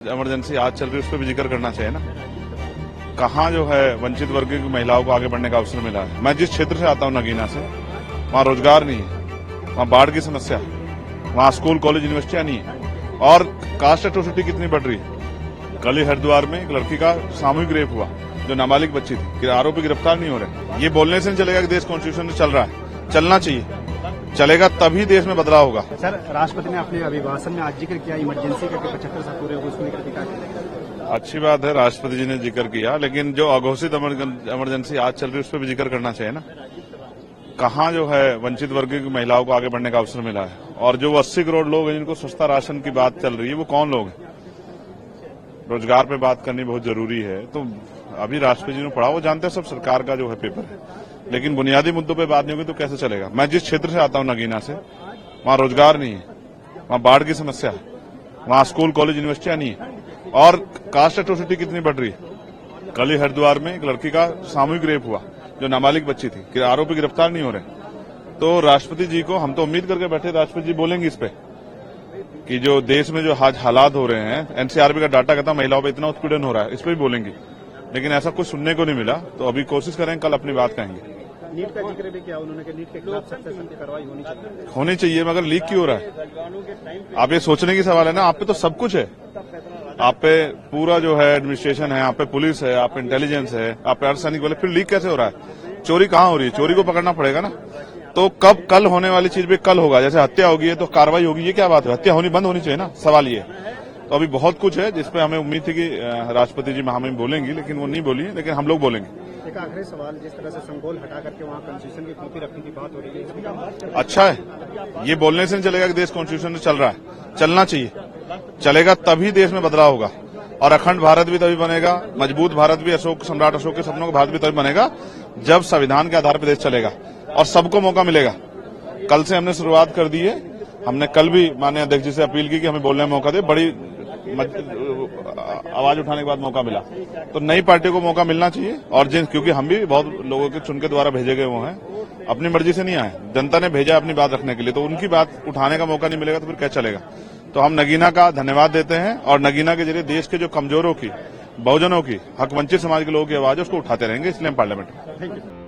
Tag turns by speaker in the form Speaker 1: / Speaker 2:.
Speaker 1: Emergency आज चल रही है उस पर भी जिक्र करना चाहिए ना। कहाँ जो है वंचित वर्ग की महिलाओं को आगे बढ़ने का अवसर मिला है। मैं जिस क्षेत्र से आता हूँ नगीना से, वहाँ रोजगार नहीं है, वहाँ बाढ़ की समस्या है, वहाँ स्कूल कॉलेज यूनिवर्सिटियां नहीं है और कास्ट एट्रोसिटी कितनी बढ़ रही है। कल ही हरिद्वार में एक लड़की का सामूहिक रेप हुआ जो नाबालिग बच्ची थी, आरोपी गिरफ्तार नहीं हो रहे। ये बोलने से नहीं चलेगा कि देश कॉन्स्टिट्यूशन में चल रहा है, चलना चाहिए, चलेगा तभी देश में बदलाव होगा।
Speaker 2: सर, राष्ट्रपति ने अपने अभिभाषण में आज जिक्र किया इमरजेंसी का 75 साल पूरे हो, उसको लेकर क्या कहेंगे?
Speaker 1: अच्छी बात है, राष्ट्रपति जी ने जिक्र किया, लेकिन जो अघोषित इमरजेंसी आज चल रही है उस पर भी जिक्र करना चाहिए ना। कहाँ जो है वंचित वर्ग की महिलाओं को आगे बढ़ने का अवसर मिला है और जो 80 करोड़ लोग हैं जिनको सस्ता राशन की बात चल रही है वो कौन लोग हैं। रोजगार पे बात करनी बहुत जरूरी है। तो अभी राष्ट्रपति जी ने पढ़ा, वो जानते हैं सब सरकार का जो है पेपर है, लेकिन बुनियादी मुद्दों पे बात नहीं होगी तो कैसे चलेगा। मैं जिस क्षेत्र से आता हूँ नगीना से, वहाँ रोजगार नहीं है, वहाँ बाढ़ की समस्या है, वहाँ स्कूल कॉलेज यूनिवर्सिटियां नहीं है और कास्ट एट्रोसिटी कितनी बढ़ रही है। कल ही हरिद्वार में एक लड़की का सामूहिक रेप हुआ जो नाबालिग बच्ची थी, आरोपी गिरफ्तार नहीं हो रहे। तो राष्ट्रपति जी को हम तो उम्मीद करके बैठे, राष्ट्रपति जी बोलेंगे इस पे कि जो देश में जो आज हालात हो रहे हैं, एनसीआरबी का डाटा कहता है महिलाओं पर इतना उत्पीड़न हो रहा है, इस पर भी बोलेंगे, लेकिन ऐसा कुछ सुनने को नहीं मिला। तो अभी कोशिश करें, कल अपनी बात कहेंगे।
Speaker 2: नीट का जिक्र भी किया उन्होंने कि नीट के खिलाफ सख्त कार्रवाई
Speaker 1: होनी चाहिए, मगर लीक क्यों हो रहा है। आप ये सोचने की सवाल है ना, आप पे तो सब कुछ है, आप पे पूरा जो है एडमिनिस्ट्रेशन है, आप पे पुलिस है, आप पे इंटेलिजेंस है, आप पे अर्धसैनिक बल, फिर लीक कैसे हो रहा है। चोरी कहाँ हो रही है, चोरी को पकड़ना पड़ेगा ना। तो कब कल होने वाली चीज भी कल होगा, जैसे हत्या होगी है तो कार्रवाई होगी, ये क्या बात है। हत्या होनी बंद होनी चाहिए ना, सवाल ये। तो अभी बहुत कुछ है जिसपे हमें उम्मीद थी कि राष्ट्रपति जी महामहिम बोलेंगी, लेकिन वो नहीं बोली है, लेकिन हम लोग बोलेंगे।
Speaker 2: एक आखिरी सवाल, जिस तरह से संगोल हटा करके वहाँ कॉन्स्टिट्यूशन की कॉपी रखने की बात हो रही है,
Speaker 1: अच्छा है, ये बोलने से नहीं चलेगा कि देश कॉन्स्टिट्यूशन में चल रहा है, चलना चाहिए, चलेगा तभी देश में बदलाव होगा और अखंड भारत भी तभी बनेगा, मजबूत भारत भी, अशोक सम्राट अशोक के सपनों का भारत भी तभी बनेगा जब संविधान के आधार पर देश चलेगा और सबको मौका मिलेगा। कल से हमने शुरुआत कर दी है, हमने कल भी माननीय अध्यक्ष जी से अपील की कि हमें बोलने में मौका दे, बड़ी आवाज उठाने के बाद मौका मिला। तो नई पार्टी को मौका मिलना चाहिए और क्योंकि हम भी बहुत लोगों के चुन के द्वारा भेजे गए हुए हैं, अपनी मर्जी से नहीं आए, जनता ने भेजा अपनी बात रखने के लिए, तो उनकी बात उठाने का मौका नहीं मिलेगा तो फिर क्या चलेगा। तो हम नगीना का धन्यवाद देते हैं और नगीना के जरिए देश के जो कमजोरों की, बहुजनों की, हक वंचित समाज के लोगों की आवाज है उसको उठाते रहेंगे, इसलिए हम पार्लियामेंट में।